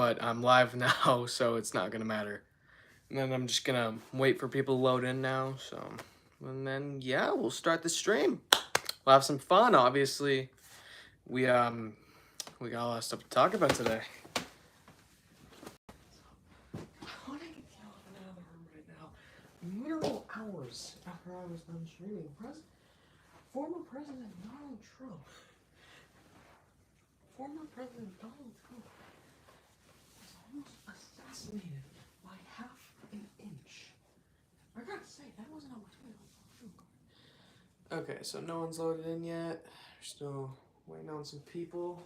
but I'm live now, so it's not gonna matter. And then I'm just gonna wait for people to load in now, so, and then, yeah, we'll start the stream. We'll have some fun, obviously. We got a lot of stuff to talk about today. I want to get out of another room right now. Literal hours after I was done streaming. Former President Donald Trump. Former President Donald Trump was almost assassinated by half an inch. I gotta say, that wasn't on my Twitter. Okay, so no one's loaded in yet. We're still waiting on some people.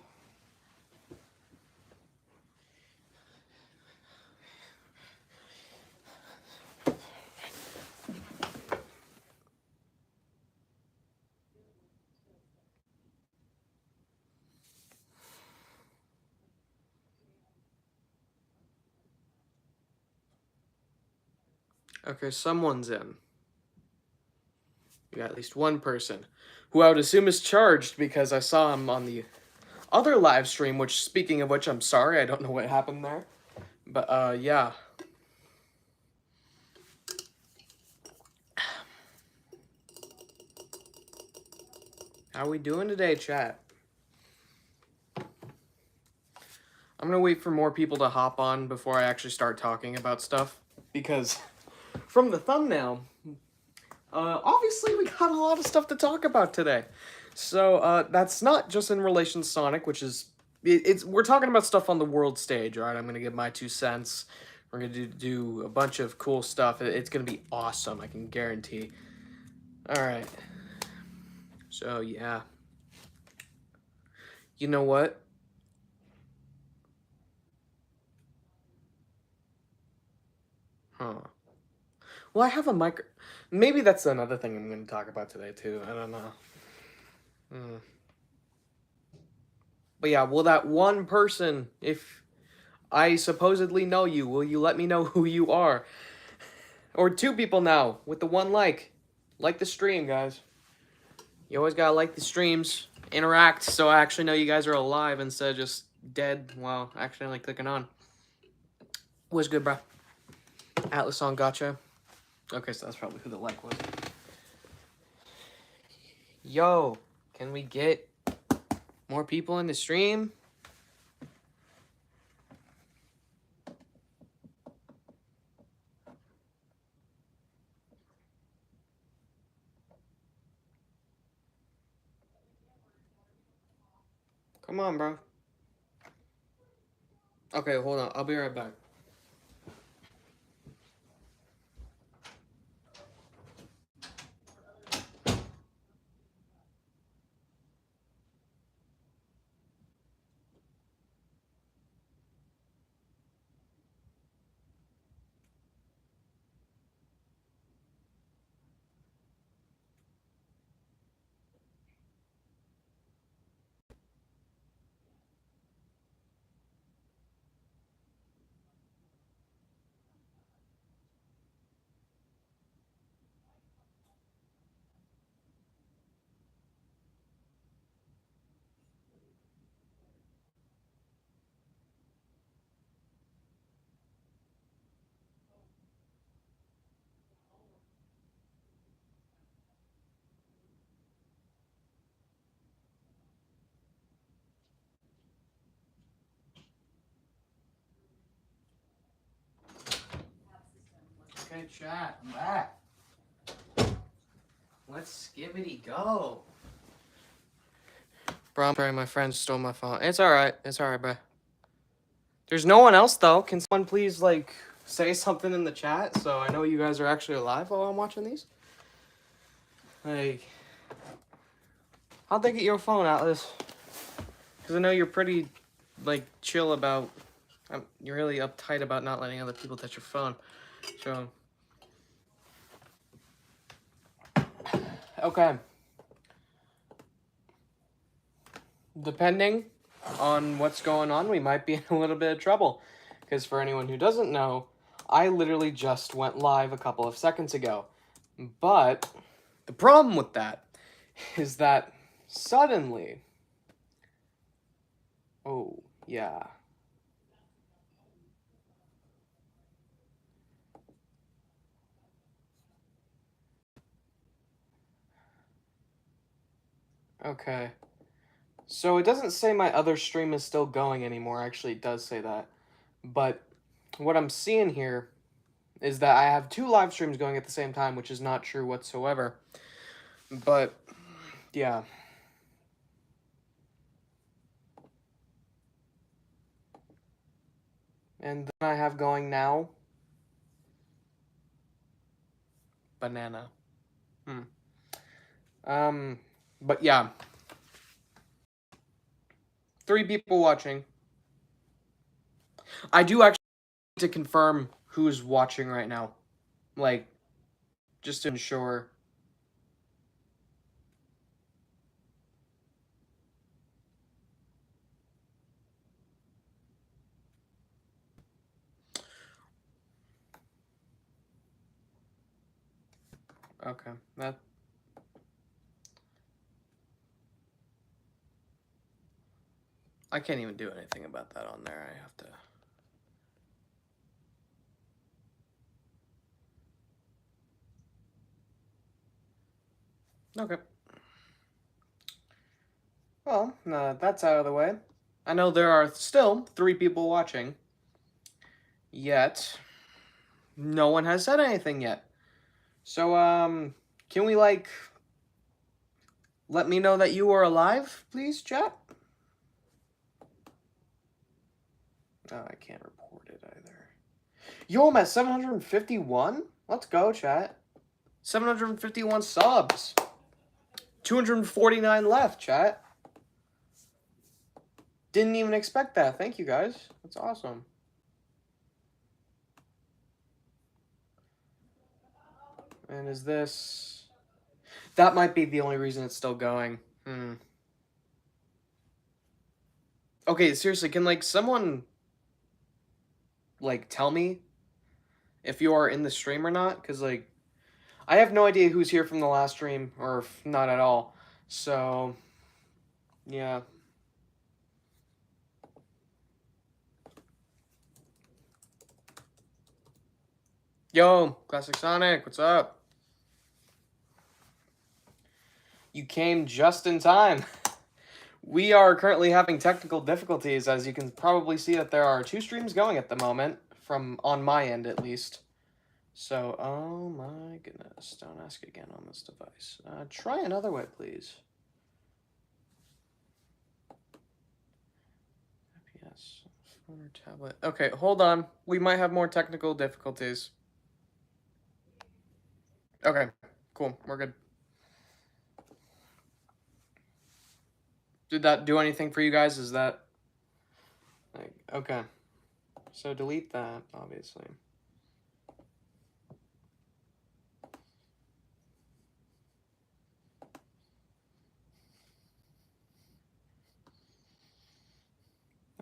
Okay, someone's in. We got at least one person, who I would assume is charged because I saw him on the other live stream, which, speaking of which, I'm sorry, I don't know what happened there. But, yeah. How we doing today, chat? I'm gonna wait for more people to hop on before I actually start talking about stuff, because from the thumbnail, obviously we got a lot of stuff to talk about today. So, that's not just in relation to Sonic, which is, we're talking about stuff on the world stage, alright? I'm gonna give my 2 cents. We're gonna do a bunch of cool stuff. It's gonna be awesome, I can guarantee. Alright. So, yeah. You know what? Huh. Well, I have a micro... Maybe that's another thing I'm going to talk about today, too. I don't know. But yeah, will that one person, if I supposedly know you, will you let me know who you are? Or 2 people now, with the 1 like. Like the stream, guys. You always gotta like the streams. Interact, so I actually know you guys are alive instead of just dead while accidentally clicking on. What's good, bro? Atlas on gotcha. Okay, so that's probably who the like was. Yo, can we get more people in the stream? Come on, bro. Okay, hold on. I'll be right back. Okay, chat, I'm back. Let's skibbity go. Bro, I'm sorry, my friend stole my phone. It's alright, bro. There's no one else, though. Can someone please, like, say something in the chat so I know you guys are actually alive while I'm watching these? Like, how'd they get your phone, Atlas? Because I know you're pretty, like, chill about... you're really uptight about not letting other people touch your phone. So... Okay. Depending on what's going on, we might be in a little bit of trouble. Because for anyone who doesn't know, I literally just went live a couple of seconds ago. But the problem with that is that suddenly... Oh, yeah. Okay. So it doesn't say my other stream is still going anymore. Actually, it does say that. But what I'm seeing here is that I have 2 live streams going at the same time, which is not true whatsoever. But, yeah. And then I have going now. Banana. But yeah. 3 people watching. I do actually need to confirm who's watching right now. Like, just to ensure. Okay, that... I can't even do anything about that on there. I have to... Okay. Well, that's out of the way. I know there are still 3 people watching. Yet, no one has said anything yet. So, can we, like, let me know that you are alive, please, chat? Oh, I can't report it either. Yo, I'm at 751? Let's go, chat. 751 subs. 249 left, chat. Didn't even expect that. Thank you, guys. That's awesome. And is this... That might be the only reason it's still going. Okay, seriously, can, like, someone... like, tell me if you are in the stream or not, because, like, I have no idea who's here from the last stream, or if not at all, so, yeah. Yo, Classic Sonic, what's up? You came just in time. We are currently having technical difficulties, as you can probably see that there are 2 streams going at the moment, from on my end at least. So, oh my goodness, don't ask again on this device. Try another way, please. FPS, phone or tablet. Okay, hold on. We might have more technical difficulties. Okay, cool, we're good. Did that do anything for you guys? Is that... like, okay. So delete that, obviously.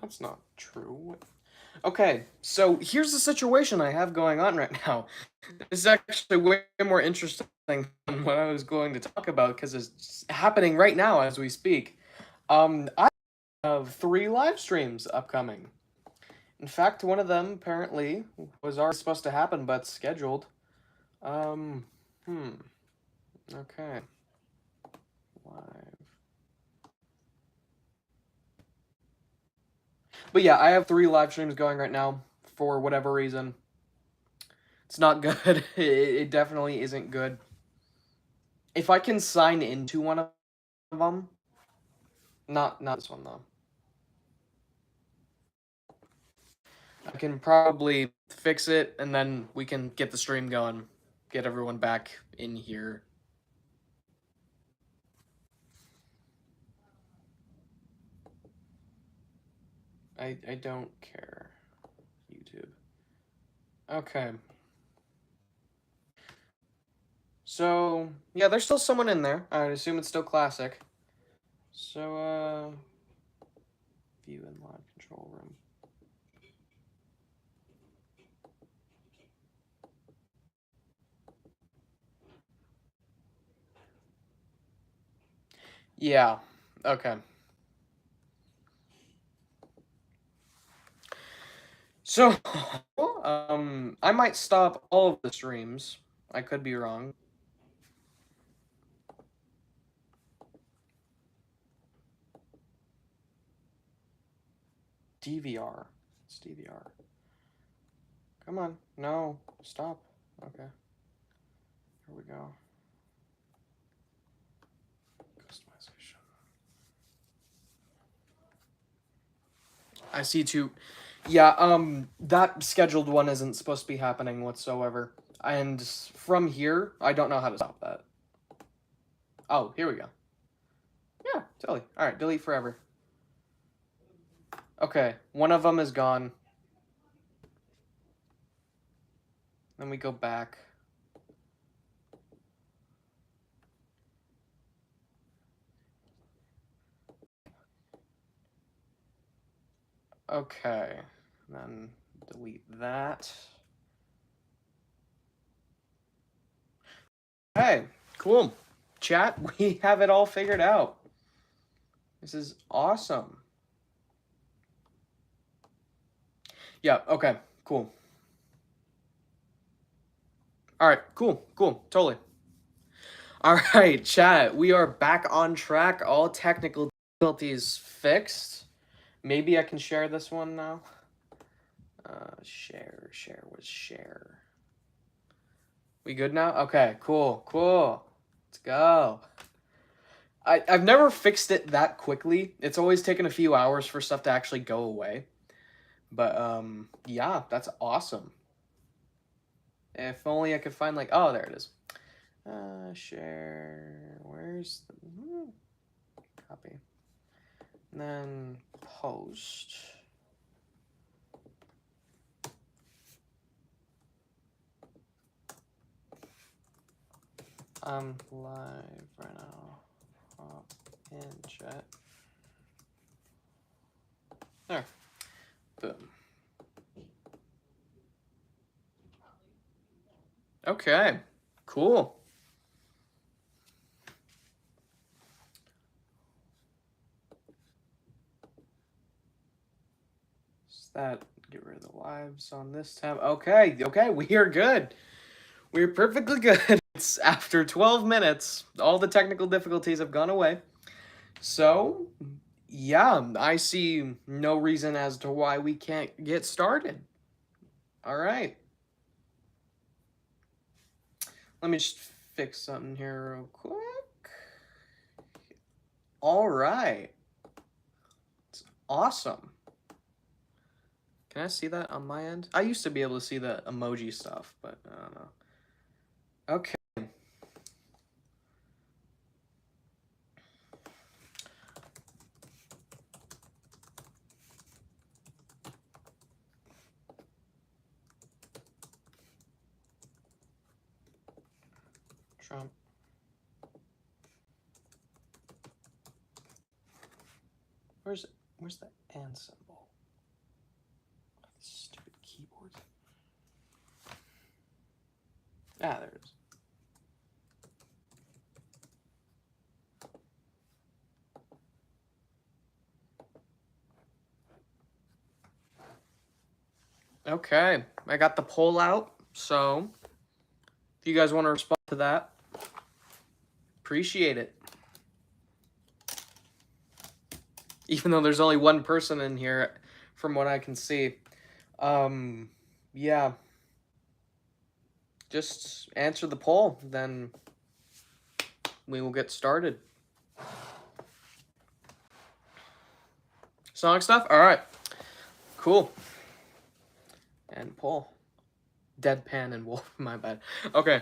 That's not true. Okay, so here's the situation I have going on right now. This is actually way more interesting than what I was going to talk about, because it's happening right now as we speak. I have 3 live streams upcoming. In fact, one of them apparently was already supposed to happen, but scheduled. Okay. Live. But yeah, I have 3 live streams going right now for whatever reason. It's not good. It definitely isn't good. If I can sign into one of them, not this one though. I can probably fix it, and then we can get the stream going, get everyone back in here. I don't care, YouTube. Okay. So, yeah, there's still someone in there. I assume it's still classic. So, view in live control room. Yeah, okay. So, I might stop all of the streams. I could be wrong. DVR. It's DVR. Come on. No. Stop. Okay. Here we go. Customization. I see two. Yeah, that scheduled one isn't supposed to be happening whatsoever. And from here, I don't know how to stop that. Oh, here we go. Yeah, totally. All right, delete forever. Okay, one of them is gone. Then we go back. Okay, then delete that. Hey, cool. Chat, we have it all figured out. This is awesome. Yeah, okay, cool. All right, cool, totally. All right, chat, we are back on track. All technical difficulties fixed. Maybe I can share this one now. Share. We good now? Okay, cool. Let's go. I've never fixed it that quickly. It's always taken a few hours for stuff to actually go away. But, yeah, that's awesome. If only I could find, like, oh, there it is. Share, where's the, copy. And then post. I'm live right now. Hop in chat. There. Boom. Okay. Cool. Is that get rid of the lives on this tab? Okay, we are good. We're perfectly good. It's after 12 minutes. All the technical difficulties have gone away. So, yeah, I see no reason as to why we can't get started. All right. Let me just fix something here real quick. All right. It's awesome. Can I see that on my end? I used to be able to see the emoji stuff, but I don't know. Okay. Trump. Where's the and symbol? Stupid keyboard. Ah, there it is. Okay, I got the poll out, so if you guys want to respond to that, appreciate it. Even though there's only one person in here, from what I can see. Yeah. Just answer the poll, then we will get started. Sonic stuff? Alright. Cool. And poll. Deadpan and Wolf, my bad. Okay.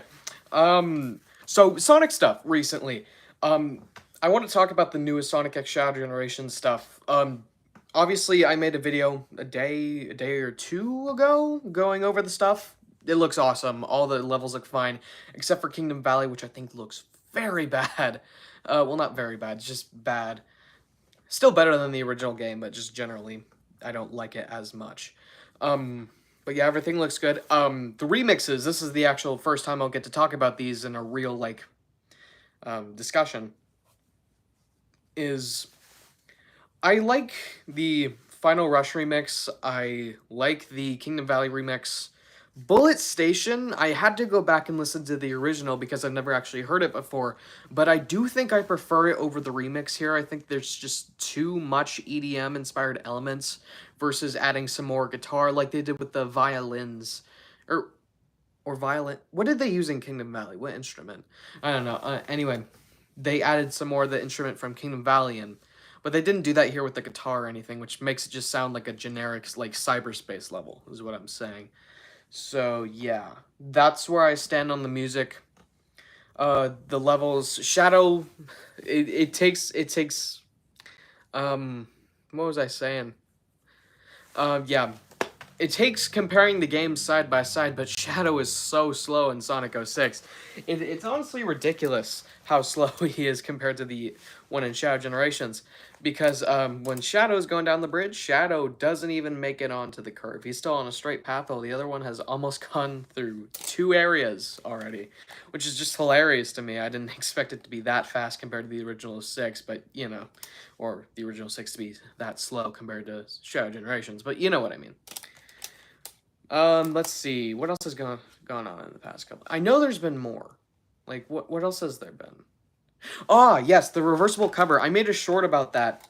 So Sonic stuff recently. I want to talk about the newest Sonic X Shadow Generation stuff. Obviously I made a video a day or two ago going over the stuff. It looks awesome. All the levels look fine, except for Kingdom Valley, which I think looks very bad. Well, not very bad, it's just bad. Still better than the original game, but just generally, I don't like it as much. But yeah, everything looks good. The remixes, this is the actual first time I'll get to talk about these in a real, like, discussion, is I like the Final Rush remix, I like the Kingdom Valley remix, Bullet Station, I had to go back and listen to the original because I've never actually heard it before, but I do think I prefer it over the remix here. I think there's just too much EDM inspired elements versus adding some more guitar like they did with the violins. Or or violin. What did they use in Kingdom Valley? What instrument? I don't know. Anyway, they added some more of the instrument from Kingdom Valley in, but they didn't do that here with the guitar or anything, which makes it just sound like a generic like cyberspace level, is what I'm saying. So yeah, that's where I stand on the music. The levels, Shadow, it takes what was I saying? Yeah, it takes comparing the games side by side, but Shadow is so slow in Sonic 06. It's honestly ridiculous how slow he is compared to the one in Shadow Generations. Because when Shadow's going down the bridge, Shadow doesn't even make it onto the curve. He's still on a straight path, while the other one has almost gone through 2 areas already, which is just hilarious to me. I didn't expect it to be that fast compared to the original 6, but you know, or the original 6 to be that slow compared to Shadow Generations, but you know what I mean. Let's see. What else has gone on in the past couple? I know there's been more. Like, what else has there been? Ah, yes, the reversible cover. I made a short about that,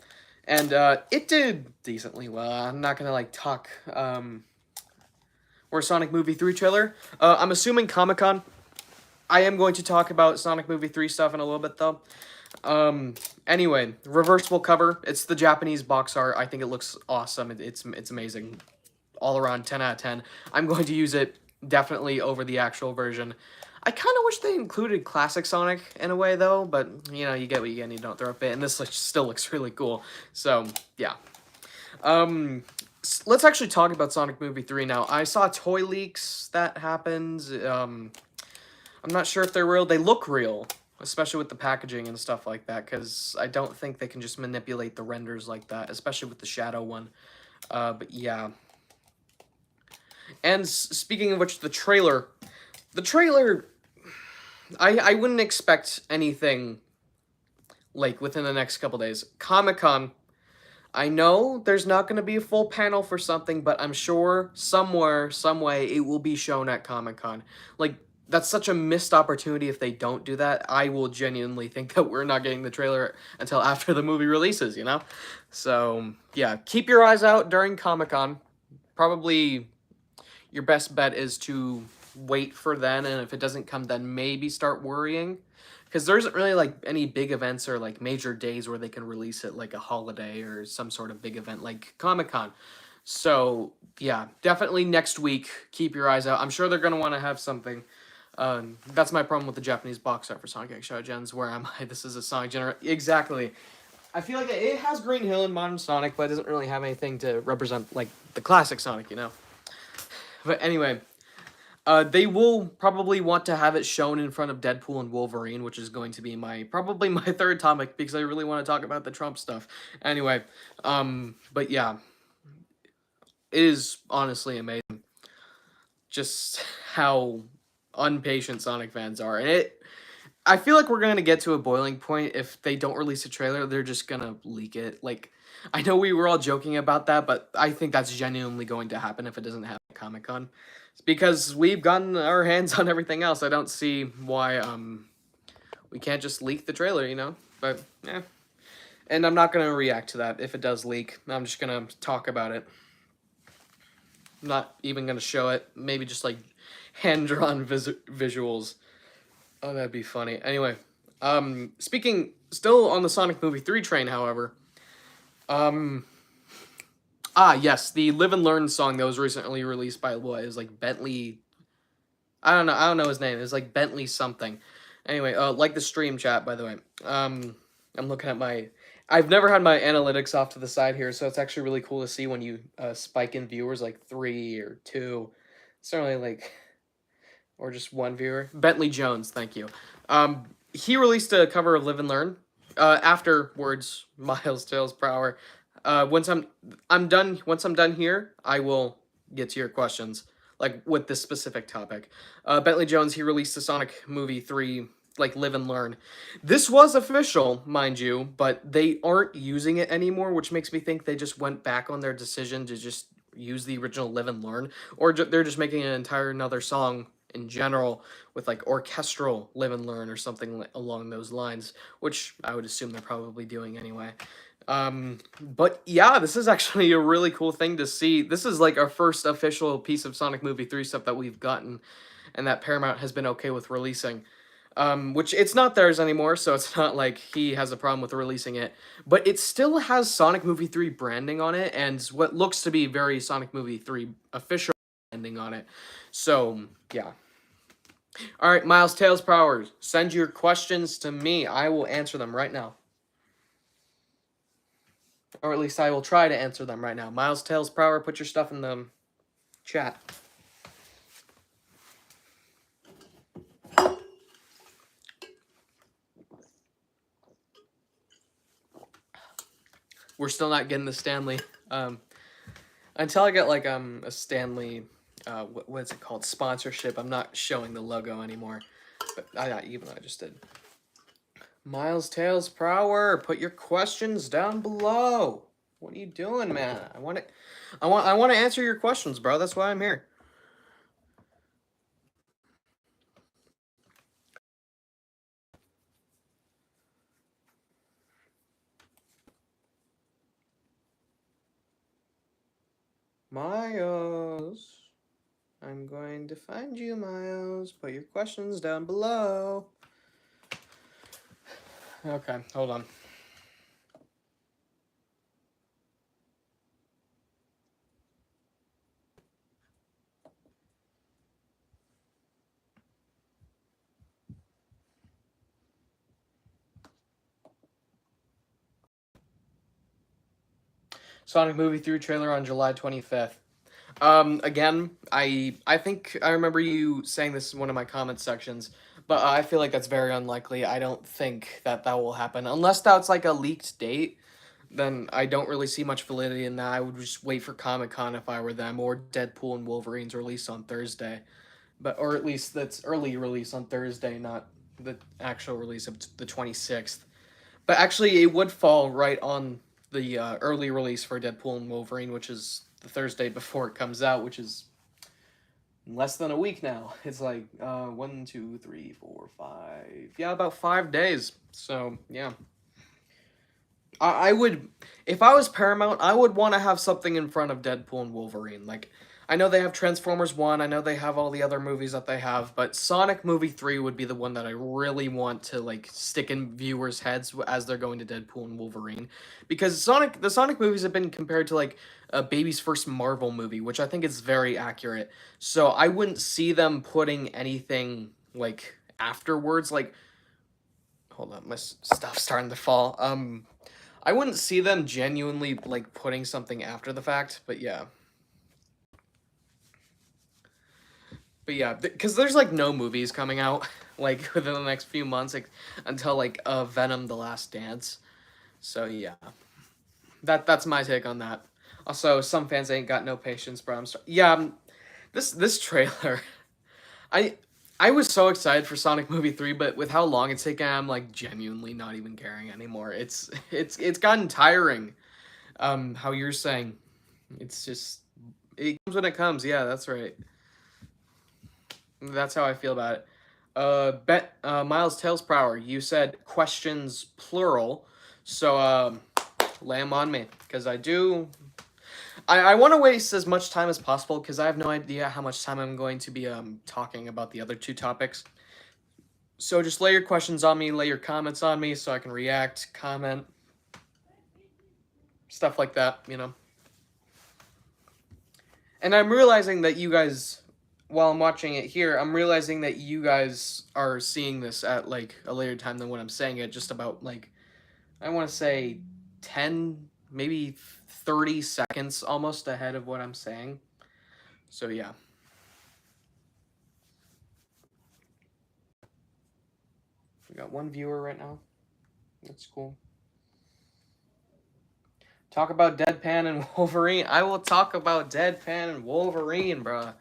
and it did decently well. I'm not gonna like talk. Or Sonic Movie 3 trailer. I'm assuming Comic-Con. I am going to talk about Sonic Movie 3 stuff in a little bit though. Anyway, reversible cover. It's the Japanese box art. I think it looks awesome. It's amazing. All around 10 out of 10. I'm going to use it definitely over the actual version. I kind of wish they included Classic Sonic in a way, though, but, you know, you get what you get and you don't throw a fit, and this still looks really cool. So, yeah. Let's actually talk about Sonic Movie 3 now. I saw toy leaks that happened. I'm not sure if they're real. They look real, especially with the packaging and stuff like that, because I don't think they can just manipulate the renders like that, especially with the Shadow one. But, yeah. And speaking of which, the trailer, I wouldn't expect anything, like, within the next couple days. Comic-Con, I know there's not going to be a full panel for something, but I'm sure somewhere, some way, it will be shown at Comic-Con. Like, that's such a missed opportunity if they don't do that. I will genuinely think that we're not getting the trailer until after the movie releases, you know? So, yeah, keep your eyes out during Comic-Con. Probably your best bet is to wait for then, and if it doesn't come then, maybe start worrying. Because there isn't really, like, any big events or, like, major days where they can release it, like a holiday or some sort of big event like Comic-Con. So, yeah, definitely next week, keep your eyes out. I'm sure they're going to want to have something. That's my problem with the Japanese box art for Sonic X Shadow Gens. Where am I? This is a Sonic Gener... Exactly. I feel like it has Green Hill and Modern Sonic, but it doesn't really have anything to represent, like, the classic Sonic, you know? But anyway, they will probably want to have it shown in front of Deadpool and Wolverine, which is going to be probably my third topic, because I really want to talk about the Trump stuff. Anyway, but yeah, it is honestly amazing just how impatient Sonic fans are. And I feel like we're going to get to a boiling point if they don't release a trailer. They're just going to leak it. Like, I know we were all joking about that, but I think that's genuinely going to happen if it doesn't happen at Comic-Con. It's because we've gotten our hands on everything else. I don't see why we can't just leak the trailer, you know? But, yeah. And I'm not going to react to that if it does leak. I'm just going to talk about it. I'm not even going to show it. Maybe just, like, hand-drawn visuals. Oh, that'd be funny. Anyway, speaking, still on the Sonic Movie 3 train, however, yes, the Live and Learn song that was recently released by, what, it was like Bentley, I don't know his name, it was like Bentley something. Anyway, like the stream chat, by the way, I'm looking at I've never had my analytics off to the side here, so it's actually really cool to see when you, spike in viewers, like 3 or 2, certainly, like, or just 1 viewer. Bentley Jones, thank you. He released a cover of Live and Learn. Afterwards, miles tales per hour. Once I'm done here, I will get to your questions, like with this specific topic. Bentley Jones, he released the Sonic Movie 3, like Live and Learn. This was official, mind you, but they aren't using it anymore, which makes me think they just went back on their decision to just use the original Live and Learn, or they're just making an entire another song in general with like orchestral Live and Learn or something along those lines, which I would assume they're probably doing anyway. But yeah, this is actually a really cool thing to see. This is like our first official piece of Sonic Movie 3 stuff that we've gotten, and that Paramount has been okay with releasing. Which it's not theirs anymore, so it's not like he has a problem with releasing it. But it still has Sonic Movie 3 branding on it, and what looks to be very Sonic Movie 3 official branding on it. So, yeah. Alright, Miles Tails Powers, send your questions to me. I will answer them right now. Or at least I will try to answer them right now. Miles Tails Power, put your stuff in the chat. We're still not getting the Stanley. Until I get like a Stanley, what's it called, sponsorship, I'm not showing the logo anymore. But even though I just did. Miles Tails Prower, put your questions down below. What are you doing, man? I want to answer your questions, bro. That's why I'm here. Miles, I'm going to find you, Miles. Put your questions down below. Okay, hold on. Sonic Movie 3 trailer on July 25th. Again, I think I remember you saying this in one of my comment sections, but I feel like that's very unlikely. I don't think that will happen. Unless that's like a leaked date, then I don't really see much validity in that. I would just wait for Comic-Con if I were them, or Deadpool and Wolverine's release on Thursday. Or at least that's early release on Thursday, not the actual release of the 26th. But actually, it would fall right on the early release for Deadpool and Wolverine, which is the Thursday before it comes out, which is less than a week now. It's like 1, 2, 3, 4, 5. Yeah, about 5 days. So yeah, I would, if I was Paramount, I would want to have something in front of Deadpool and Wolverine. Like, I know they have Transformers 1, I know they have all the other movies that they have, but Sonic Movie 3 would be the one that I really want to, like, stick in viewers' heads as they're going to Deadpool and Wolverine. Because the Sonic movies have been compared to, like, a baby's first Marvel movie, which I think is very accurate. So I wouldn't see them putting anything, like, afterwards, like, hold up, my stuff's starting to fall. I wouldn't see them genuinely, like, putting something after the fact, but yeah. But yeah, because there's, like, no movies coming out, like, within the next few months, like, until, like, Venom: The Last Dance. So, yeah. That's my take on that. Also, some fans ain't got no patience, bro. Yeah, this trailer, I was so excited for Sonic Movie 3, but with how long it's taken, I'm, like, genuinely not even caring anymore. It's gotten tiring. How you're saying. It's just, it comes when it comes. Yeah, that's right. That's how I feel about it. Miles Tails Prower, you said questions plural, so lay 'em on me, because I want to waste as much time as possible, because I have no idea how much time I'm going to be talking about the other two topics. So just lay your questions on me, lay your comments on me, so I can react, comment, stuff like that, you know. And I'm realizing that you guys, while I'm watching it here, I'm realizing that you guys are seeing this at, like, a later time than when I'm saying it, just about, like, I want to say 10, maybe 30 seconds almost ahead of what I'm saying. So, yeah. We got one viewer right now. That's cool. Talk about Deadpan and Wolverine. I will talk about Deadpan and Wolverine, bruh.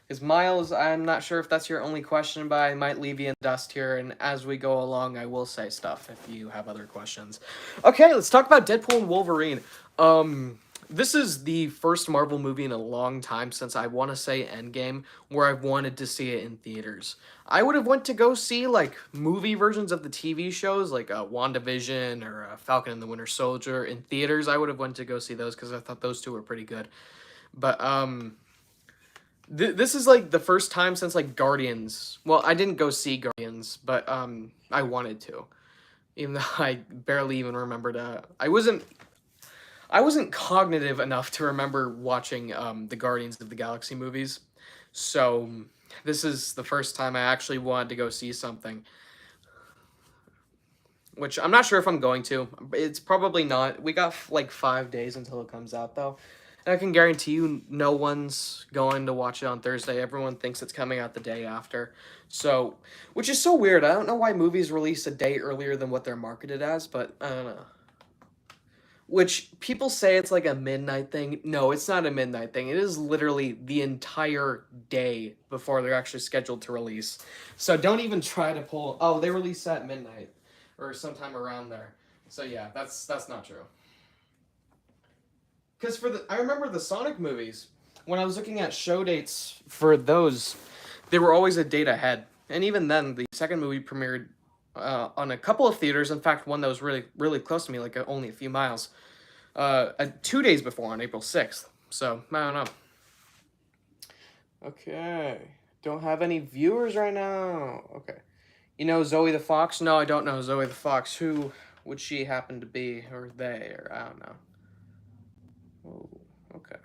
Because Miles, I'm not sure if that's your only question, but I might leave you in dust here, and as we go along, I will say stuff if you have other questions. Okay, let's talk about Deadpool and Wolverine. This is the first Marvel movie in a long time since I want to say Endgame where I've wanted to see it in theaters. I would have went to go see like movie versions of the TV shows like WandaVision or Falcon and the Winter Soldier in theaters. I would have went to go see those because I thought those two were pretty good. But this is like the first time since like Guardians. Well, I didn't go see Guardians, but I wanted to, even though I barely even remembered. I wasn't cognitive enough to remember watching the Guardians of the Galaxy movies, so this is the first time I actually wanted to go see something. Which I'm not sure if I'm going to. It's probably not. We got like 5 days until it comes out, though. And I can guarantee you no one's going to watch it on Thursday. Everyone thinks it's coming out the day after. So, which is so weird. I don't know why movies release a day earlier than what they're marketed as, but I don't know. Which people say it's like a midnight thing. No, it's not a midnight thing. It is literally the entire day before they're actually scheduled to release. So don't even try to pull, oh, they release at midnight or sometime around there. So yeah, that's not true. Cuz I remember the Sonic movies. When I was looking at show dates for those, they were always a date ahead. And even then, the second movie premiered on a couple of theaters. In fact, one that was really, really close to me, like only a few miles, 2 days before on April 6th. So, I don't know. Okay. Don't have any viewers right now. Okay. You know Zoe the Fox? No, I don't know Zoe the Fox. Who would she happen to be? Or they? Or I don't know. Oh, okay.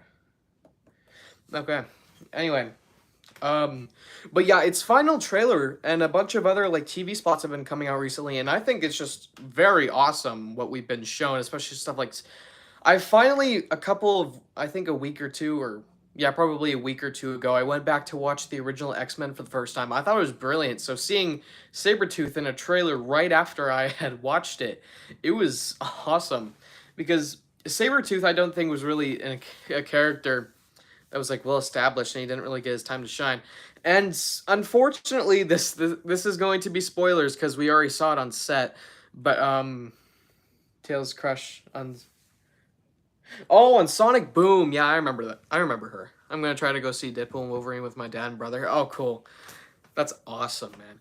Okay. Anyway. But yeah, its final trailer and a bunch of other like TV spots have been coming out recently, and I think it's just very awesome what we've been shown, especially stuff like I finally a couple of I think a week or two or yeah, probably a week or two ago, I went back to watch the original X-Men for the first time. I thought it was brilliant. So seeing Sabretooth in a trailer right after I had watched it, it was awesome because Sabretooth I don't think was really a character that was like well established and he didn't really get his time to shine. And unfortunately, this is going to be spoilers because we already saw it on set. But Tails' crush on and Sonic Boom. Yeah, I remember that. I remember her. I'm gonna try to go see Deadpool and Wolverine with my dad and brother. Oh, cool. That's awesome, man.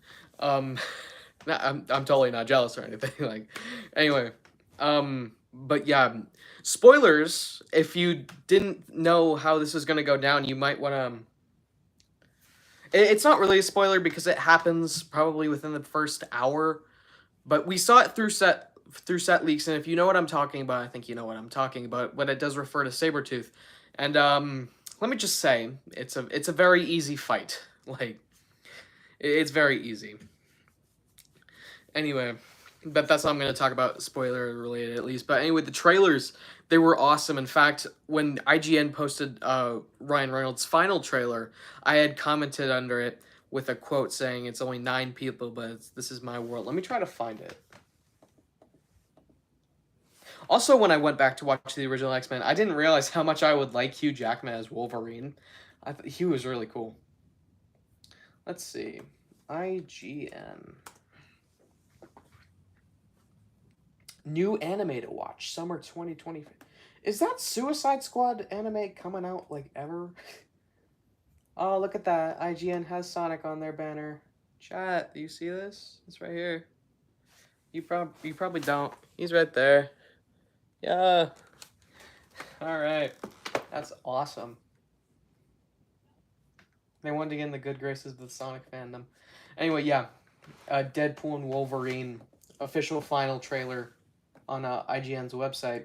I'm totally not jealous or anything. Like, anyway, but yeah, spoilers. If you didn't know how this is gonna go down, you might want to. It's not really a spoiler because it happens probably within the first hour, but we saw it through set leaks, and if you know what I'm talking about, I think you know what I'm talking about. But it does refer to Sabretooth, and let me just say, it's a very easy fight. Like, it's very easy. Anyway, but that's all I'm going to talk about, spoiler related at least. But anyway, the trailers, they were awesome. In fact, when IGN posted Ryan Reynolds' final trailer, I had commented under it with a quote saying, "It's only 9 people, but this is my world." Let me try to find it. Also, when I went back to watch the original X-Men, I didn't realize how much I would like Hugh Jackman as Wolverine. He was really cool. Let's see. IGN. New anime to watch, summer 2020. Is that Suicide Squad anime coming out, like, ever? Oh, look at that. IGN has Sonic on their banner. Chat, do you see this? It's right here. You probably don't. He's right there. Yeah. Alright. That's awesome. They wanted to get in the good graces of the Sonic fandom. Anyway, yeah. Deadpool and Wolverine official final trailer on IGN's website.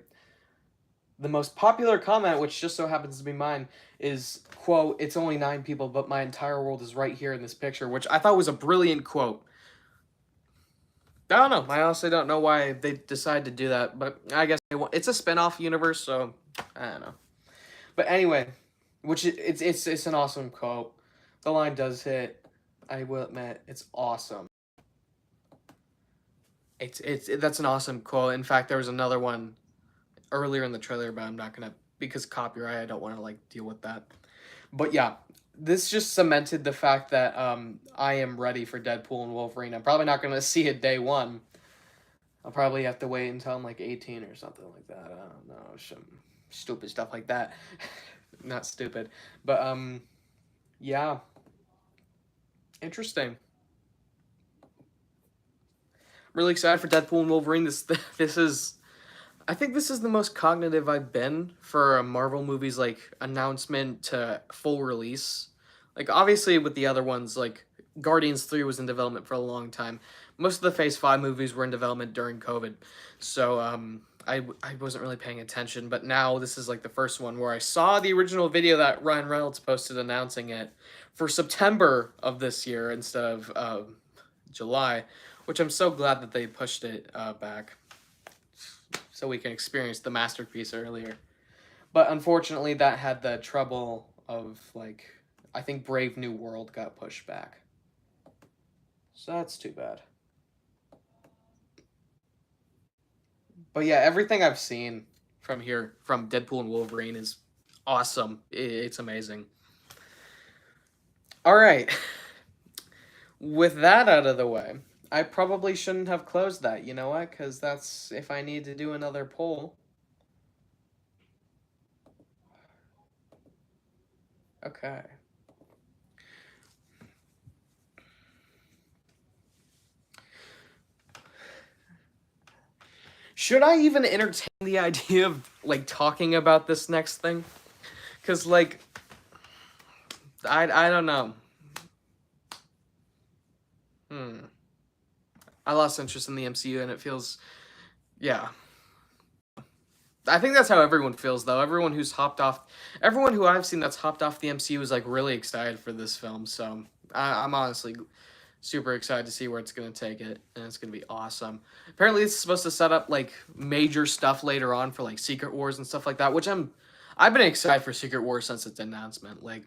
The most popular comment, which just so happens to be mine, is, quote, "It's only 9 people, but my entire world is right here in this picture," which I thought was a brilliant quote. I don't know. I honestly don't know why they decided to do that, but I guess it's a spin-off universe, so I don't know. But anyway, which it's an awesome quote. The line does hit. I will admit, it's awesome. That's an awesome quote. In fact, there was another one earlier in the trailer, but I'm not gonna, because copyright, I don't want to like deal with that. But yeah, this just cemented the fact that I am ready for Deadpool and Wolverine. I'm probably not gonna see it day one. I'll probably have to wait until I'm like 18 or something like that. I don't know. stupid stuff like that. Not stupid, but yeah, interesting. Really excited for Deadpool and Wolverine. This is, I think this is the most cognitive I've been for a Marvel movie's like announcement to full release. Like obviously with the other ones, like Guardians 3 was in development for a long time. Most of the Phase 5 movies were in development during COVID. So I wasn't really paying attention, but now this is like the first one where I saw the original video that Ryan Reynolds posted announcing it for September of this year instead of July, which I'm so glad that they pushed it back so we can experience the masterpiece earlier. But unfortunately, that had the trouble of, like, I think Brave New World got pushed back. So that's too bad. But yeah, everything I've seen from here, from Deadpool and Wolverine, is awesome. It's amazing. All right. With that out of the way, I probably shouldn't have closed that, you know what? Because that's if I need to do another poll. Okay. Should I even entertain the idea of, like, talking about this next thing? Because, like, I don't know. I lost interest in the MCU, and it feels, yeah. I think that's how everyone feels, though. Everyone who I've seen that's hopped off the MCU is, like, really excited for this film, so I'm honestly super excited to see where it's going to take it, and it's going to be awesome. Apparently, it's supposed to set up, like, major stuff later on for, like, Secret Wars and stuff like that, which I've been excited for Secret Wars since its announcement. Like,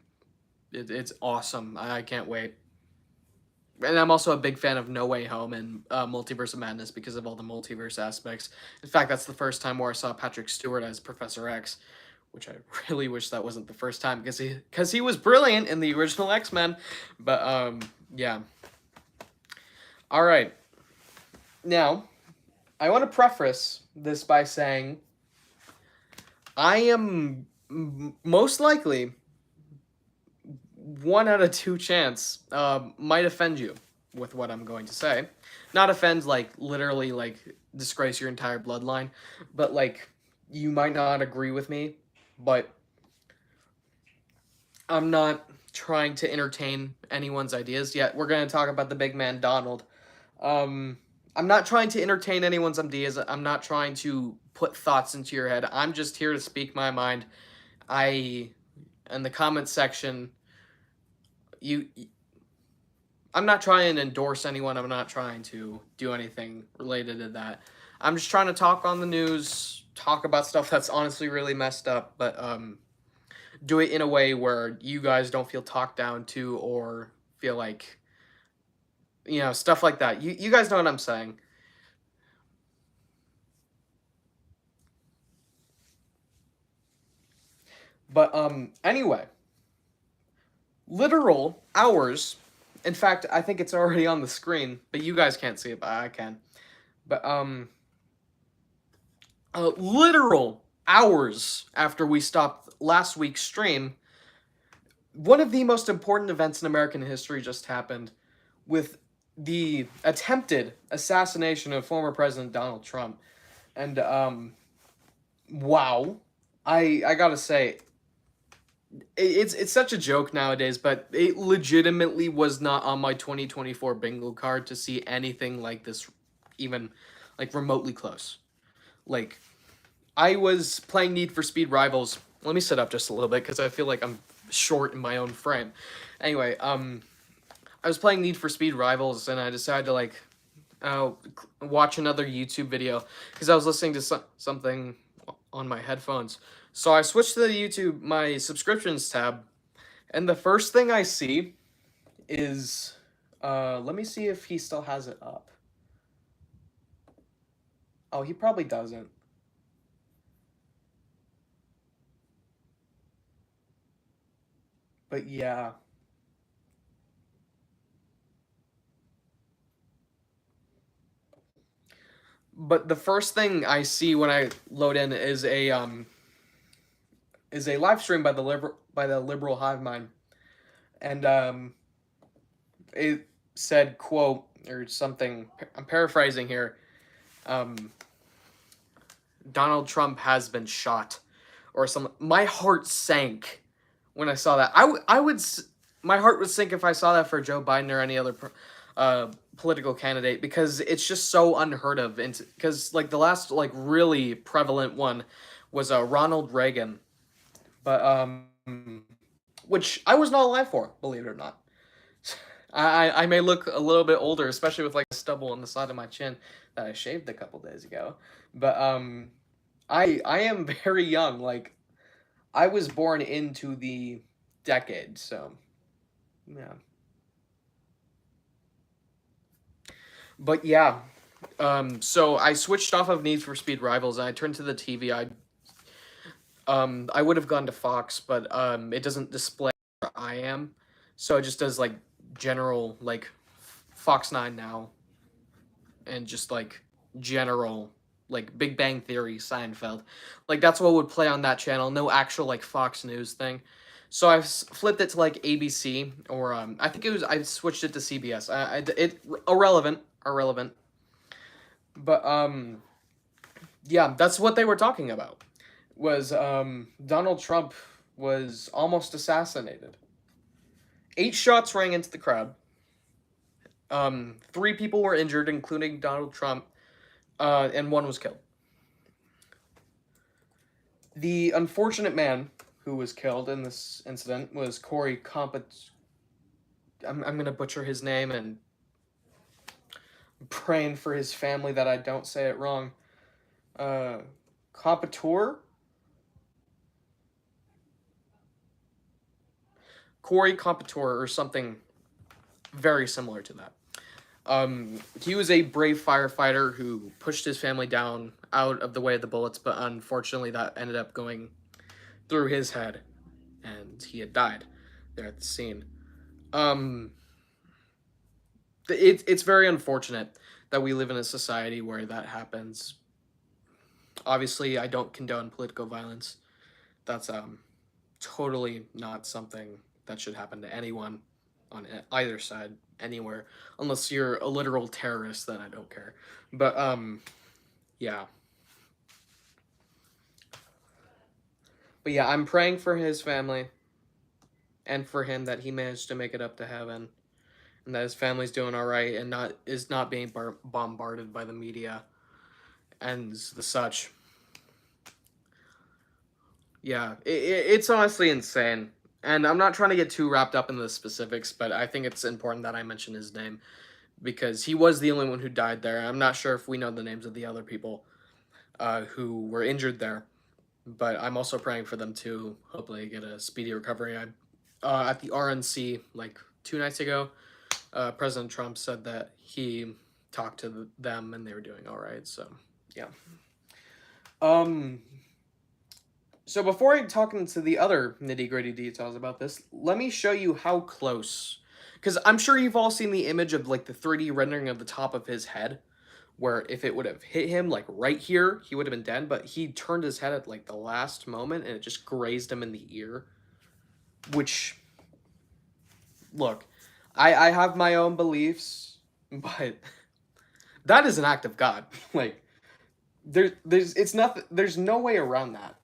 it's awesome. I can't wait. And I'm also a big fan of No Way Home and Multiverse of Madness because of all the multiverse aspects. In fact, that's the first time where I saw Patrick Stewart as Professor X, which I really wish that wasn't the first time because he was brilliant in the original X-Men. But yeah. All right. Now, I want to preface this by saying I am most likely 1 out of 2 chance might offend you with what I'm going to say. Not offend, like, literally, like, disgrace your entire bloodline, but, like, you might not agree with me, but I'm not trying to entertain anyone's ideas yet. We're going to talk about the big man, Donald. I'm not trying to entertain anyone's ideas. I'm not trying to put thoughts into your head. I'm just here to speak my mind. In the comment section, I'm not trying to endorse anyone. I'm not trying to do anything related to that. I'm just trying to talk on the news, talk about stuff that's honestly really messed up, but do it in a way where you guys don't feel talked down to or feel like, you know, stuff like that. You guys know what I'm saying. But anyway, literal hours. In fact, I think it's already on the screen, but you guys can't see it, but I can. But literal hours after we stopped last week's stream, one of the most important events in American history just happened with the attempted assassination of former President Donald Trump. And wow, I gotta say, it's such a joke nowadays, but it legitimately was not on my 2024 bingo card to see anything like this, even like remotely close. Like, I was playing Need for Speed Rivals. Let me sit up just a little bit because I feel like I'm short in my own frame. Anyway, I was playing Need for Speed Rivals and I decided to, like, watch another YouTube video because I was listening to something on my headphones. So I switched to my subscriptions tab, and the first thing I see is, let me see if he still has it up. Oh, he probably doesn't. But yeah. But the first thing I see when I load in is a is a live stream by the liberal hive mind, and it said, quote, or something, I'm paraphrasing here, um, Donald Trump has been shot, or some. My heart sank when I saw that. I would, my heart would sink if I saw that for Joe Biden or any other political candidate, because it's just so unheard of. And because like the last like really prevalent one was Ronald Reagan, but which I was not alive for, believe it or not. I may look a little bit older, especially with like a stubble on the side of my chin that I shaved a couple days ago. But I am very young. Like I was born into the decade, so yeah. But yeah, so I switched off of Need for Speed Rivals and I turned to the TV. I would have gone to Fox, but it doesn't display where I am, so it just does like general like Fox 9 now, and just like general like Big Bang Theory, Seinfeld, like that's what would play on that channel. No actual like Fox News thing. So I flipped it to like ABC, or I think it was I switched it to CBS. It irrelevant. But yeah, that's what they were talking about. Was Donald Trump was almost assassinated. 8 shots rang into the crowd. 3 people were injured, including Donald Trump, and 1 was killed. The unfortunate man who was killed in this incident was Corey Compet. I'm gonna butcher his name, and praying for his family that I don't say it wrong. Competour? Corey Competour, or something very similar to that. He was a brave firefighter who pushed his family down out of the way of the bullets, but unfortunately that ended up going through his head, and he had died there at the scene. It's very unfortunate that we live in a society where that happens. Obviously, I don't condone political violence. That's totally not something that should happen to anyone on either side anywhere, unless you're a literal terrorist, then I don't care. But yeah. But yeah, I'm praying for his family and for him that he managed to make it up to heaven, and that his family's doing all right and not being bombarded by the media and the such. Yeah, it's honestly insane. And I'm not trying to get too wrapped up in the specifics, but I think it's important that I mention his name because he was the only one who died there. I'm not sure if we know the names of the other people who were injured there, but I'm also praying for them to hopefully get a speedy recovery. At the RNC like 2 nights ago, President Trump said that he talked to them and they were doing all right. So yeah. So before I talk into the other nitty-gritty details about this, let me show you how close, because I'm sure you've all seen the image of like the 3D rendering of the top of his head, where if it would have hit him like right here, he would have been dead, but he turned his head at like the last moment and it just grazed him in the ear. Which, look, I have my own beliefs, but that is an act of God. Like, there's no way around that.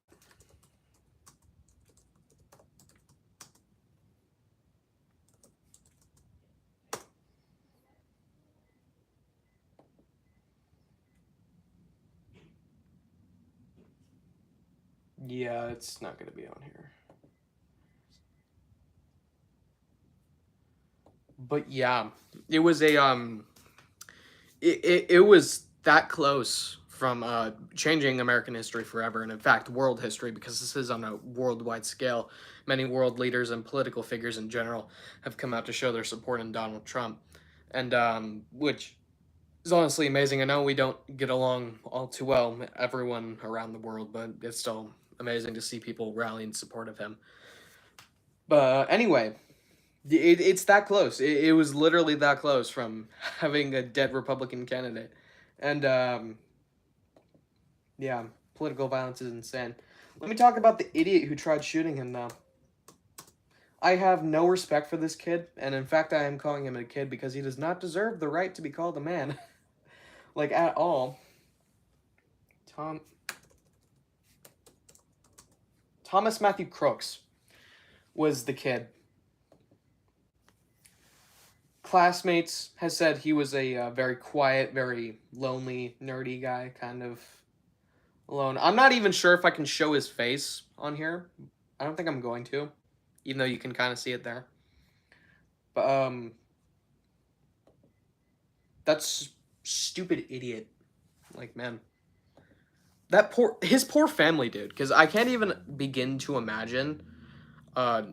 Yeah, it's not gonna be on here. But yeah, it was a it was that close from changing American history forever, and in fact world history, because this is on a worldwide scale. Many world leaders and political figures in general have come out to show their support in Donald Trump, and which is honestly amazing. I know we don't get along all too well, everyone around the world, but it's still amazing to see people rally in support of him. But anyway, it's that close. It was literally that close from having a dead Republican candidate. And yeah, political violence is insane. Let me talk about the idiot who tried shooting him now. I have no respect for this kid, and in fact, I am calling him a kid because he does not deserve the right to be called a man. Like, at all. Thomas Matthew Crooks was the kid. Classmates has said he was a very quiet, very lonely, nerdy guy, kind of alone. I'm not even sure if I can show his face on here. I don't think I'm going to, even though you can kind of see it there. But, that's stupid idiot. Like, man. His poor family, dude, because I can't even begin to imagine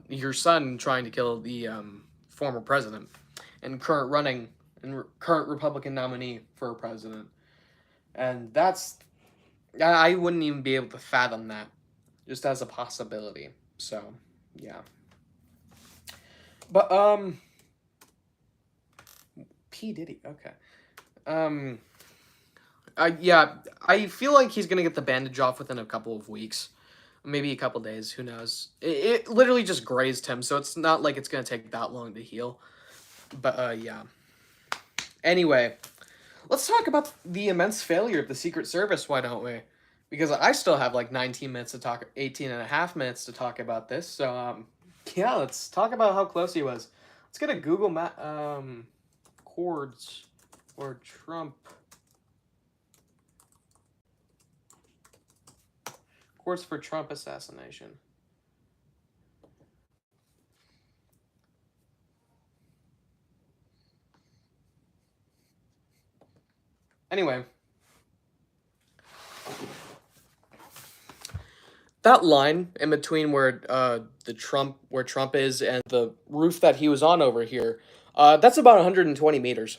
your son trying to kill the former president and current Republican nominee for president. And I wouldn't even be able to fathom that just as a possibility. So, yeah. But, P. Diddy, okay. Yeah, I feel like he's gonna get the bandage off within a couple of weeks. Maybe a couple days, who knows. It literally just grazed him, so it's not like it's gonna take that long to heal. But, yeah. Anyway, let's talk about the immense failure of the Secret Service, why don't we? Because I still have like 19 minutes to talk, 18 and a half minutes to talk about this, so, yeah, let's talk about how close he was. Let's get a Google map, chords for Trump. Chords for Trump assassination. Anyway, that line in between where Trump is and the roof that he was on over here, that's about 120 meters.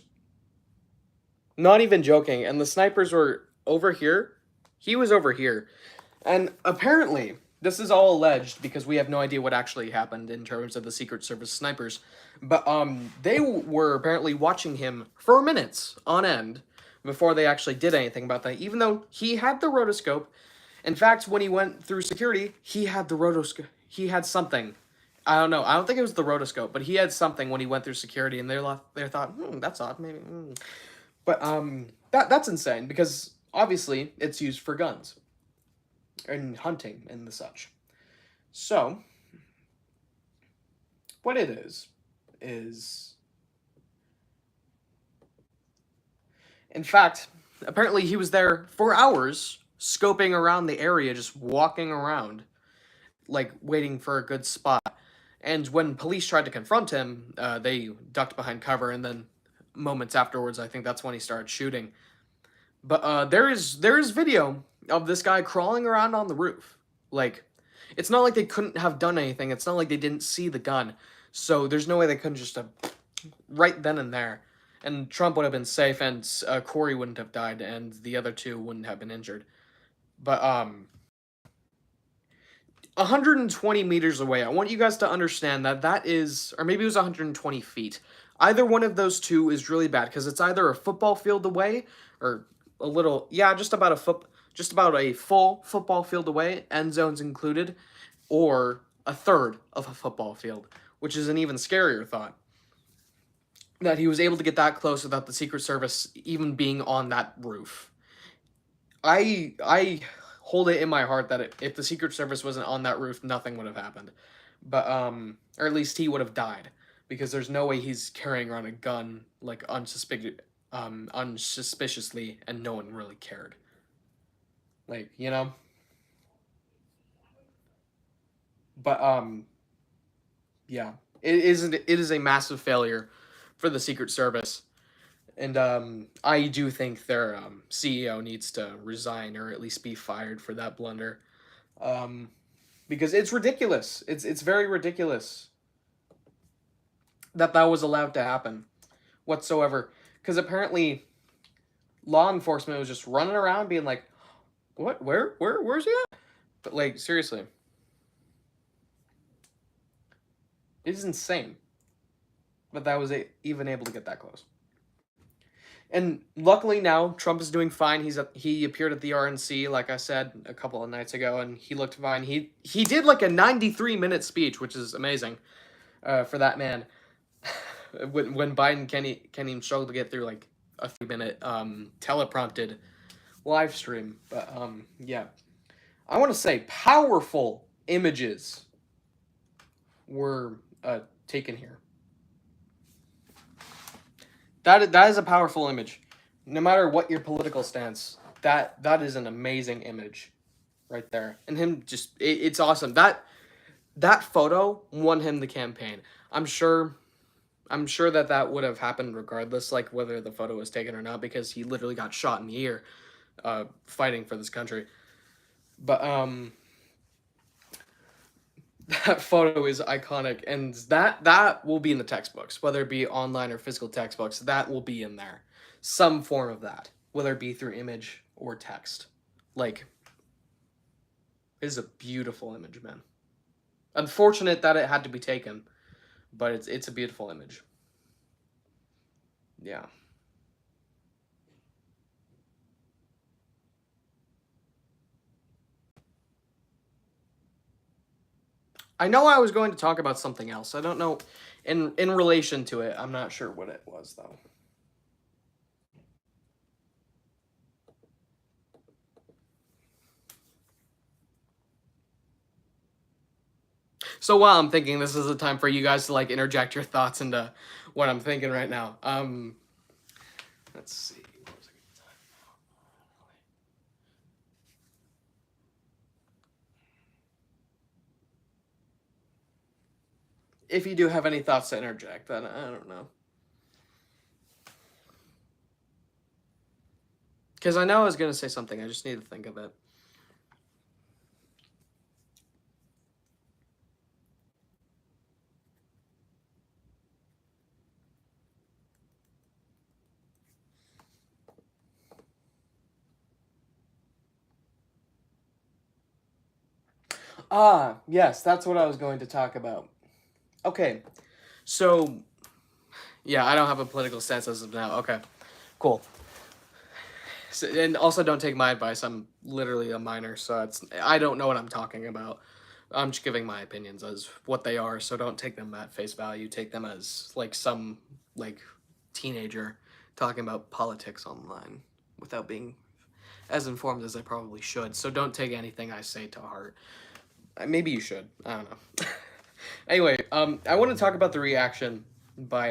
Not even joking. And the snipers were over here. He was over here. And apparently, this is all alleged because we have no idea what actually happened in terms of the Secret Service snipers. But they were apparently watching him for minutes on end before they actually did anything about that, even though he had the rotoscope. In fact, when he went through security, he had the rotoscope. He had something. I don't know. I don't think it was the rotoscope, but he had something when he went through security, and they thought, that's odd, maybe. But that's insane because obviously it's used for guns and hunting and the such. So what it is in fact, apparently he was there for hours scoping around the area, just walking around, like waiting for a good spot. And when police tried to confront him, they ducked behind cover, and then moments afterwards, I think that's when he started shooting. But there is video of this guy crawling around on the roof. Like, it's not like they couldn't have done anything. It's not like they didn't see the gun. So there's no way they couldn't just right then and there. And Trump would have been safe, and Corey wouldn't have died, and the other two wouldn't have been injured. But 120 meters away. I want you guys to understand that is, or maybe it was 120 feet. Either one of those two is really bad because it's either a football field away or a little, yeah, just about a full football field away, end zones included, or a third of a football field, which is an even scarier thought. That he was able to get that close without the Secret Service even being on that roof. I hold it in my heart that if the Secret Service wasn't on that roof, nothing would have happened. But, or at least he would have died. Because there's no way he's carrying around a gun, like, unsuspiciously, and no one really cared. Like, you know? But, yeah. It is a massive failure for the Secret Service. And I do think their CEO needs to resign or at least be fired for that blunder. Because it's ridiculous. It's very ridiculous that was allowed to happen whatsoever. Because apparently law enforcement was just running around being like, what? Where's he at? But like, seriously. It is insane that was even able to get that close. And luckily now Trump is doing fine. He appeared at the RNC, like I said a couple of nights ago, and he looked fine. He did like a 93-minute speech, which is amazing for that man. when Biden can't even struggle to get through like a 3-minute teleprompted live stream. But yeah, I want to say powerful images were taken here. That is a powerful image. No matter what your political stance, that is an amazing image right there. And him just it's awesome. That photo won him the campaign. I'm sure that would have happened regardless, like whether the photo was taken or not, because he literally got shot in the ear fighting for this country. But that photo is iconic, and that will be in the textbooks, whether it be online or physical textbooks. That will be in there, some form of that, whether it be through image or text. Like, it is a beautiful image, man. Unfortunate that it had to be taken, but it's a beautiful image. Yeah. I know I was going to talk about something else. I don't know in relation to it. I'm not sure what it was though. So while I'm thinking, this is the time for you guys to like interject your thoughts into what I'm thinking right now. Let's see. What was I gonna talk about? If you do have any thoughts to interject, then I don't know. Because I know I was gonna say something. I just need to think of it. Ah, yes, that's what I was going to talk about. Okay, so yeah, I don't have a political stance as of now. Okay, cool. So, and also, don't take my advice. I'm literally a minor, so I don't know what I'm talking about. I'm just giving my opinions as what they are, so don't take them at face value. Take them as like some like teenager talking about politics online without being as informed as I probably should. So don't take anything I say to heart. Maybe you should. I don't know. Anyway, I want to talk about the reaction by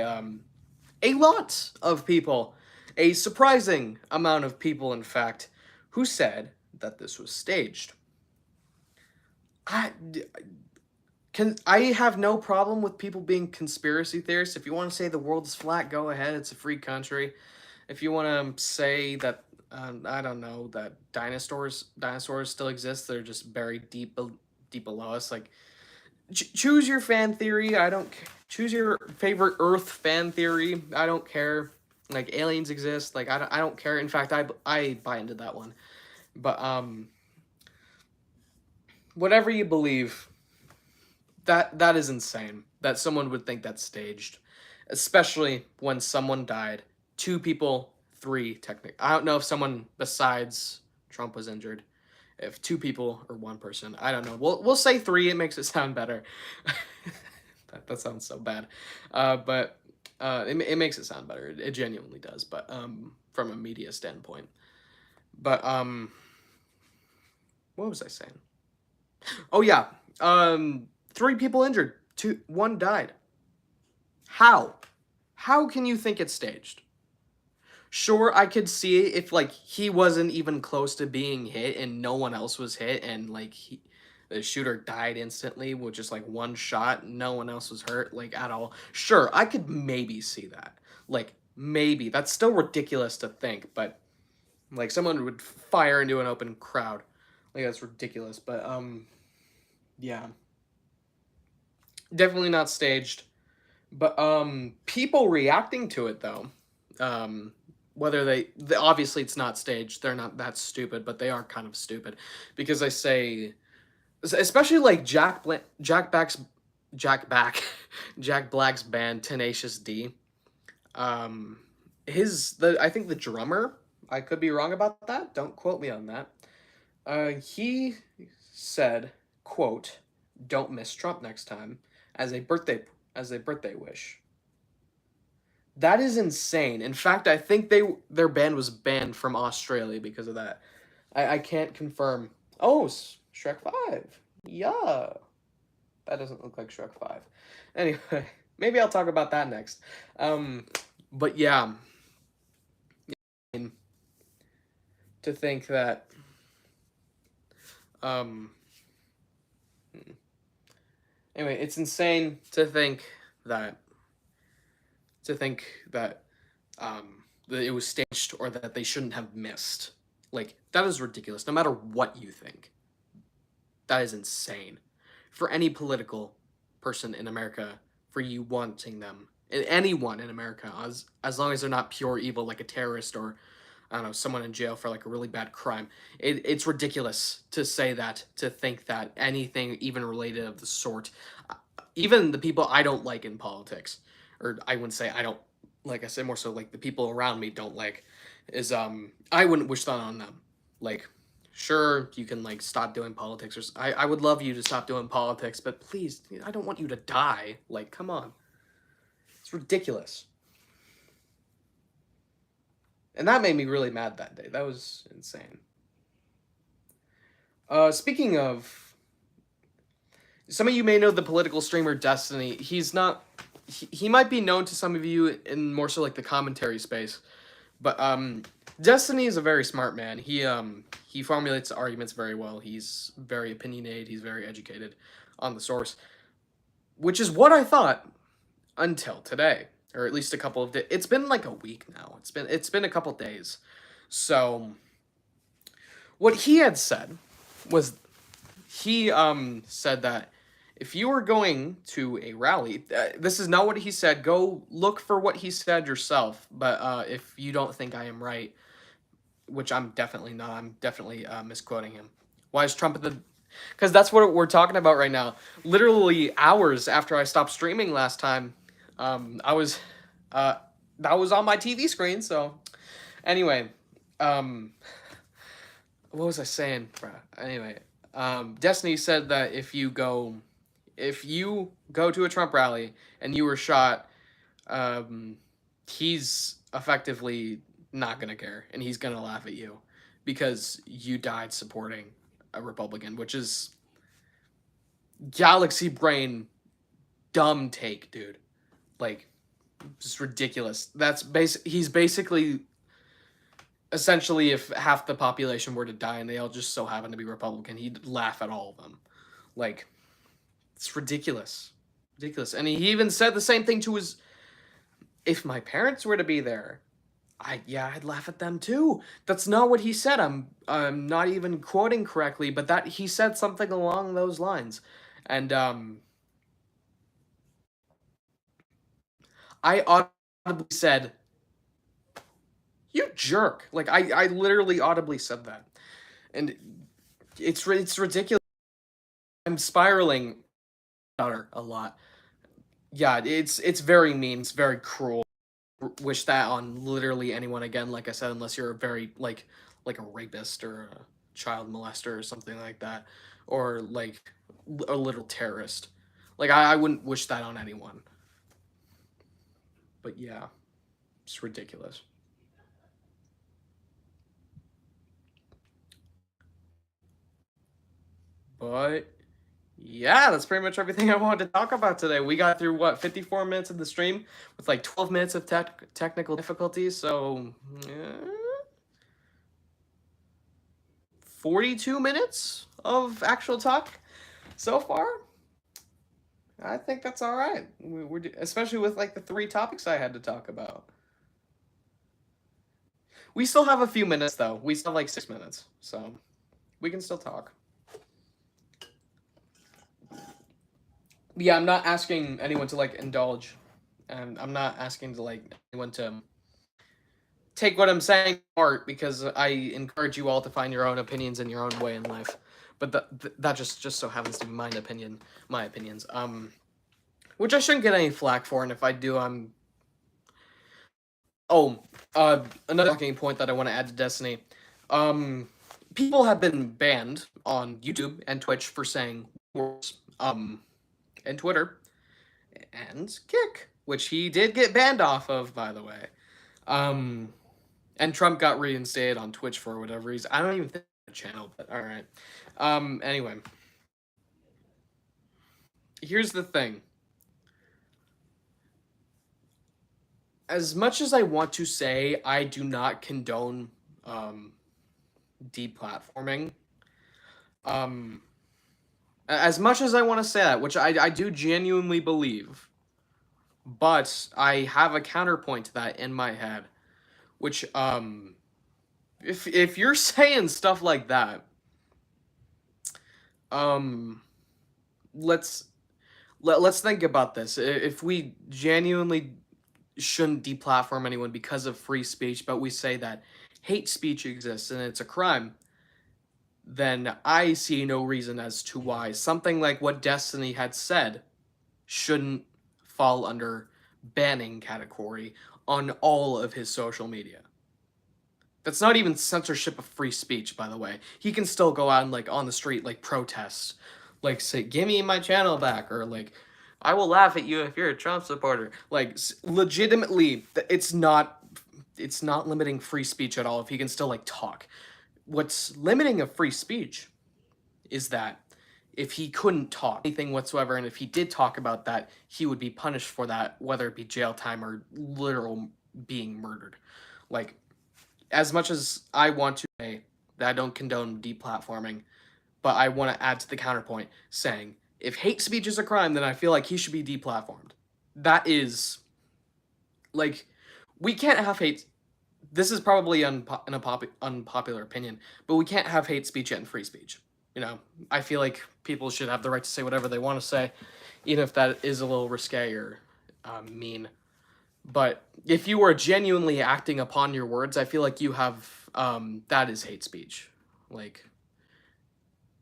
a lot of people, a surprising amount of people, in fact, who said that this was staged. I have no problem with people being conspiracy theorists. If you want to say the world's flat, go ahead. It's a free country. If you want to say that I don't know, that dinosaurs still exist, they're just buried deep below us, like choose your fan theory. I don't choose your favorite Earth fan theory. I don't care. Like aliens exist. Like I don't care. In fact, I buy into that one. But whatever you believe, that is insane. That someone would think that's staged, especially when someone died. 2 people, 3 technically. I don't know if someone besides Trump was injured. If 2 people or 1 person, I don't know. We'll say 3. It makes it sound better. that sounds so bad, but it makes it sound better. It genuinely does. But from a media standpoint. But what was I saying? Oh yeah, 3 people injured. 1 died. How? How can you think it's staged? Sure, I could see it if like he wasn't even close to being hit and no one else was hit, and like the shooter died instantly with just like 1 shot, no one else was hurt like at all. Sure, I could maybe see that. Like maybe. That's still ridiculous to think, but like someone would fire into an open crowd. Like that's ridiculous, but yeah. Definitely not staged. But people reacting to it though. Whether they obviously it's not staged, they're not that stupid, but they are kind of stupid because I say, especially like Jack Black's band Tenacious D. I think the drummer, I could be wrong about that, don't quote me on that. He said, quote, "Don't miss Trump next time," as a birthday wish. That is insane. In fact, I think their band was banned from Australia because of that. I can't confirm. Oh, Shrek 5. Yeah. That doesn't look like Shrek 5. Anyway, maybe I'll talk about that next. But yeah, to think that um anyway, it's insane to think that to think that that it was staged or that they shouldn't have missed. Like, that is ridiculous. No matter what you think, that is insane. For any political person in America, for you wanting them, anyone in America, as long as they're not pure evil, like a terrorist or I don't know, someone in jail for like a really bad crime. It's ridiculous to say that, to think that anything even related of the sort, even the people I don't like in politics, or I wouldn't say I don't like, I say more so like the people around me don't like, is I wouldn't wish that on them. Like, sure, you can like stop doing politics, or I would love you to stop doing politics, but please, I don't want you to die. Like, come on, it's ridiculous. And that made me really mad that day. That was insane. Speaking of, some of you may know the political streamer Destiny. He's not. He might be known to some of you in more so like the commentary space, but Destiny is a very smart man. He formulates arguments very well. He's very opinionated. He's very educated on the source, which is what I thought until today, or at least a couple of days. It's been like a week now. It's been a couple days. So what he had said was he said that if you were going to a rally, this is not what he said. Go look for what he said yourself. But if you don't think I am right, which I'm definitely not, I'm definitely misquoting him. Why is Trump at the? Because that's what we're talking about right now. Literally hours after I stopped streaming last time, I was that was on my TV screen. So anyway, what was I saying, bruh? Anyway, Destiny said that if you go to a Trump rally and you were shot, he's effectively not gonna care, and he's gonna laugh at you because you died supporting a Republican, which is galaxy brain dumb take, dude. Like, just ridiculous. He's basically essentially, if half the population were to die and they all just so happen to be Republican, he'd laugh at all of them. Like, it's ridiculous. Ridiculous. And he even said the same thing to his, if my parents were to be there, I'd laugh at them too. That's not what he said. I'm not even quoting correctly, but that he said something along those lines. And I audibly said, "You jerk." Like, I literally audibly said that. And it's ridiculous. I'm spiraling a lot. Yeah, it's very mean. It's very cruel. Wish that on literally anyone again. Like I said, unless you're a very like a rapist or a child molester or something like that, or like a little terrorist. Like, I wouldn't wish that on anyone. But yeah, it's ridiculous. But yeah, that's pretty much everything I wanted to talk about today. We got through what, 54 minutes of the stream with like 12 minutes of technical difficulties. So 42 minutes of actual talk so far. I think that's all right. We're especially with like the 3 topics I had to talk about. We still have a few minutes though. We still have like 6 minutes, so we can still talk. Yeah, I'm not asking anyone to like indulge, and I'm not asking to like anyone to take what I'm saying to heart, because I encourage you all to find your own opinions in your own way in life. But that just so happens to be my opinions. Which I shouldn't get any flack for, and if I do, I'm Another talking point that I want to add to Destiny. People have been banned on YouTube and Twitch for saying words. And Twitter and Kick, which he did get banned off of, by the way. And Trump got reinstated on Twitch for whatever reason. I don't even think the channel, but all right. Anyway, here's the thing. As much as I want to say I do not condone deplatforming, as much as I want to say that, which I do genuinely believe, but I have a counterpoint to that in my head, which if you're saying stuff like that, let's think about this. If we genuinely shouldn't deplatform anyone because of free speech, but we say that hate speech exists and it's a crime, then I see no reason as to why something like what Destiny had said shouldn't fall under banning category on all of his social media. That's not even censorship of free speech, by the way. He can still go out and, like, on the street, like, protest. Like, say, give me my channel back, or, like, I will laugh at you if you're a Trump supporter. Like, legitimately, it's not limiting free speech at all if he can still, like, talk. What's limiting of free speech is that if he couldn't talk anything whatsoever, and if he did talk about that, he would be punished for that, whether it be jail time or literal being murdered. Like, as much as I want to say that I don't condone deplatforming, but I want to add to the counterpoint saying, if hate speech is a crime, then I feel like he should be deplatformed. That is, like, we can't have hate. This is probably an unpopular opinion, but we can't have hate speech and free speech. You know, I feel like people should have the right to say whatever they want to say, even if that is a little risque or mean. But if you are genuinely acting upon your words, I feel like you have, that is hate speech. Like,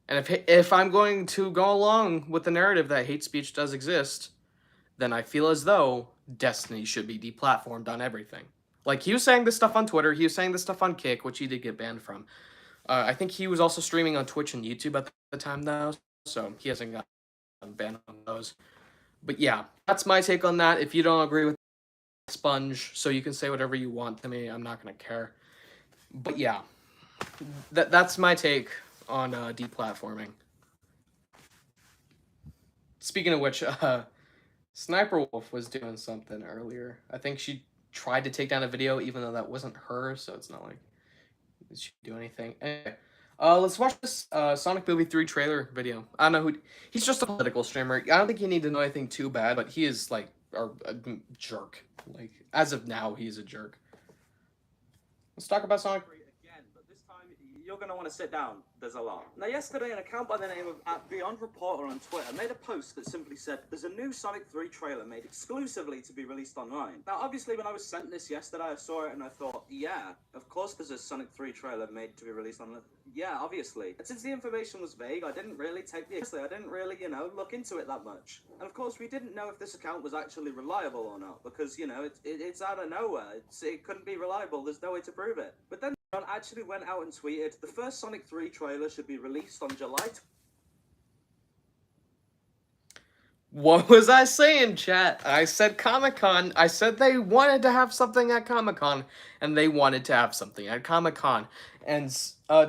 and if I'm going to go along with the narrative that hate speech does exist, then I feel as though Destiny should be deplatformed on everything. Like, he was saying this stuff on Twitter, he was saying this stuff on Kick, which he did get banned from. I think he was also streaming on Twitch and YouTube at the time now, so he hasn't gotten banned on those. But yeah, that's my take on that. If you don't agree with Sponge, so you can say whatever you want to me, I'm not gonna care. But yeah, that's my take on deplatforming. Speaking of which, Sniper Wolf was doing something earlier. I think she tried to take down a video even though that wasn't her, so it's not like she do anything. Anyway, let's watch this Sonic Movie 3 trailer video. I don't know who... He's just a political streamer. I don't think you need to know anything too bad, but he is, like, a jerk. Like, as of now, he's a jerk. Let's talk about Sonic. Again, but this time you're going to want to sit down. There's a lot. Now, yesterday, an account by the name of @BeyondReporter on Twitter made a post that simply said, "There's a new Sonic 3 trailer made exclusively to be released online." Now, obviously, when I was sent this yesterday, I saw it and I thought, yeah, of course there's a Sonic 3 trailer made to be released online. Yeah, obviously. And since the information was vague, I didn't really take the... I didn't really, look into it that much. And of course, we didn't know if this account was actually reliable or not, because, it's out of nowhere. It couldn't be reliable. There's no way to prove it. But then John actually went out and tweeted, "The first Sonic 3 trailer should be released on July." What was I saying, chat? I said Comic-Con. I said they wanted to have something at Comic-Con, and they wanted to have something at Comic-Con. And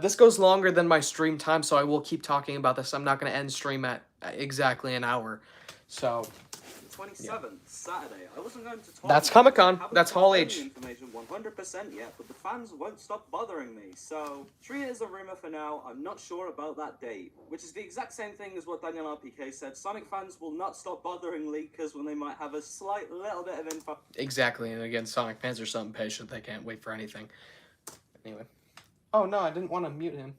this goes longer than my stream time, so I will keep talking about this. I'm not going to end stream at exactly an hour. So... 27th, Saturday. I wasn't going to talk. That's Comic-Con. That's Hall H. Information 100% yet, but the fans won't stop bothering me. So treat it as a rumor for now. I'm not sure about that date, which is the exact same thing as what Daniel RPK said. Sonic fans will not stop bothering leakers when they might have a slight little bit of info. Exactly, and again, Sonic fans are so impatient they can't wait for anything. Anyway. Oh no, I didn't want to mute him.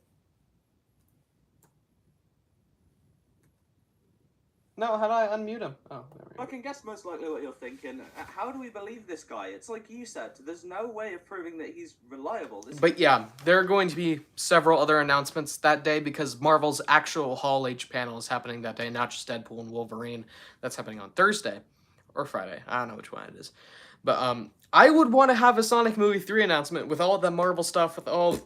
No, how do I unmute him? Oh, there we go. I can guess most likely what you're thinking. How do we believe this guy? It's like you said, there's no way of proving that he's reliable. But yeah, there are going to be several other announcements that day because Marvel's actual Hall H panel is happening that day, not just Deadpool and Wolverine. That's happening on Thursday. or Friday. I don't know which one it is. But I would want to have a Sonic Movie 3 announcement with all the Marvel stuff, with all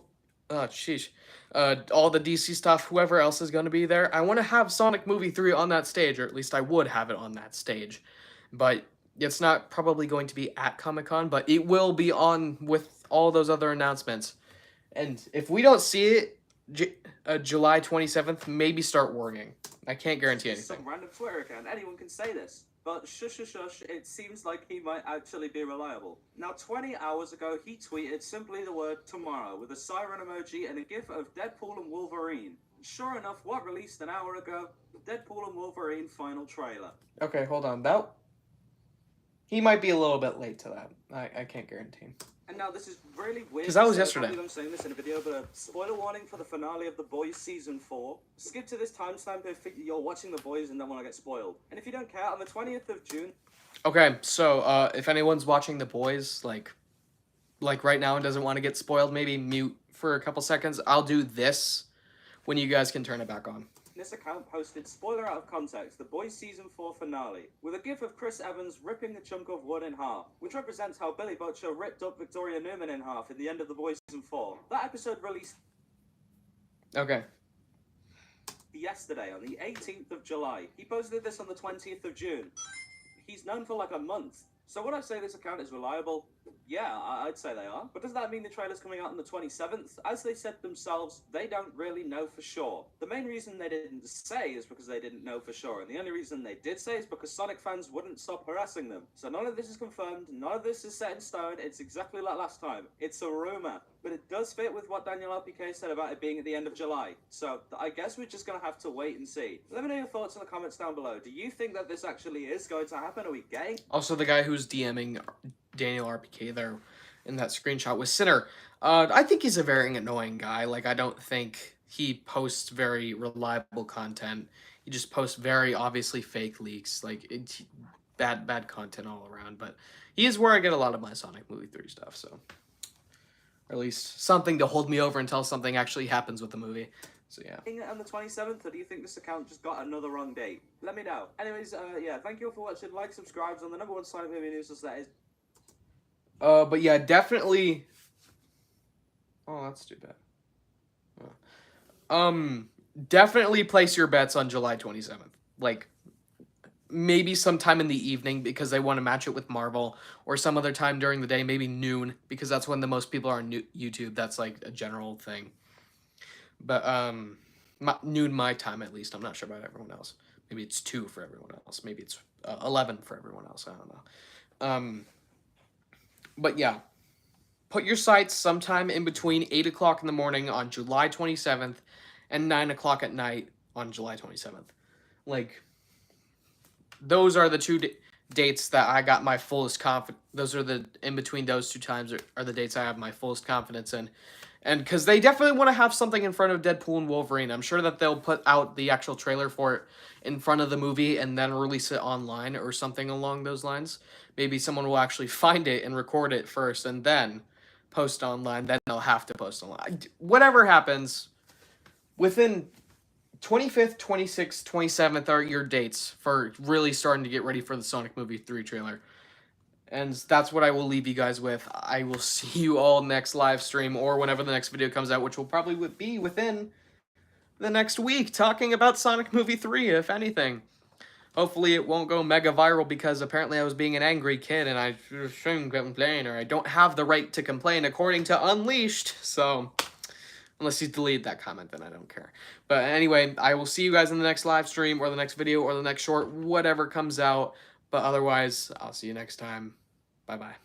all the DC stuff, whoever else is going to be there. I want to have Sonic Movie 3 on that stage, or at least I would have it on that stage. But it's not probably going to be at Comic-Con, but it will be on with all those other announcements. And if we don't see it July 27th, maybe start working. I can't guarantee anything. Some random Twitter account. Anyone can say this. But shush, it seems like he might actually be reliable. Now, 20 hours ago, he tweeted simply the word tomorrow with a siren emoji and a gif of Deadpool and Wolverine. Sure enough, what released an hour ago? Deadpool and Wolverine final trailer. Okay, hold on. He might be a little bit late to that. I can't guarantee. And now this is really weird. Because that was yesterday. I'm saying this in a video, but a spoiler warning for the finale of The Boys Season 4. Skip to this timestamp if you're watching The Boys and don't want to get spoiled. And if you don't care, on the 20th of June... Okay, so if anyone's watching The Boys, like right now and doesn't want to get spoiled, maybe mute for a couple seconds. I'll do this when you guys can turn it back on. This account posted, spoiler out of context, The Boys Season 4 finale, with a gif of Chris Evans ripping a chunk of wood in half, which represents how Billy Butcher ripped up Victoria Newman in half in the end of The Boys Season 4. That episode released... Okay. Yesterday, on the 18th of July. He posted this on the 20th of June. He's known for like a month. So would I say this account is reliable? Yeah, I'd say they are. But does that mean the trailer's coming out on the 27th? As they said themselves, they don't really know for sure. The main reason they didn't say is because they didn't know for sure. And the only reason they did say is because Sonic fans wouldn't stop harassing them. So none of this is confirmed, none of this is set in stone. It's exactly like last time. It's a rumor. But it does fit with what Daniel LPK said about it being at the end of July. So I guess we're just going to have to wait and see. Let me know your thoughts in the comments down below. Do you think that this actually is going to happen? Are we getting... Also, the guy who's DMing Daniel RPK there in that screenshot was Sinner. I think he's a very annoying guy. Like, I don't think he posts very reliable content. He just posts very obviously fake leaks. Like, bad content all around. But he is where I get a lot of my Sonic Movie 3 stuff, so... Or at least something to hold me over until something actually happens with the movie. So, yeah. On the 27th, or do you think this account just got another wrong date? Let me know. Anyways, yeah, thank you all for watching. Like, subscribe on the #1 Sonic Movie News, that is. But yeah, definitely... Oh, that's too bad. Definitely place your bets on July 27th. Like, maybe sometime in the evening because they want to match it with Marvel, or some other time during the day, maybe noon, because that's when the most people are on YouTube. That's like a general thing. But noon my time at least. I'm not sure about everyone else. Maybe it's 2 for everyone else. Maybe it's 11 for everyone else. I don't know. But yeah, put your sights sometime in between 8 o'clock in the morning on July 27th and 9 o'clock at night on July 27th. Like, those are the two dates that I got my fullest confidence. Those are the, in between those two times are the dates I have my fullest confidence in. And because they definitely want to have something in front of Deadpool and Wolverine. I'm sure that they'll put out the actual trailer for it in front of the movie and then release it online or something along those lines. Maybe someone will actually find it and record it first and then post online. Then they'll have to post online. Whatever happens, within 25th, 26th, 27th are your dates for really starting to get ready for the Sonic Movie 3 trailer. And that's what I will leave you guys with. I will see you all next live stream or whenever the next video comes out, which will probably be within the next week, talking about Sonic Movie 3, if anything. Hopefully it won't go mega viral because apparently I was being an angry kid and I shouldn't complain, or I don't have the right to complain according to Unleashed. So, unless you delete that comment, then I don't care. But anyway, I will see you guys in the next live stream or the next video or the next short, whatever comes out. But otherwise, I'll see you next time. Bye-bye.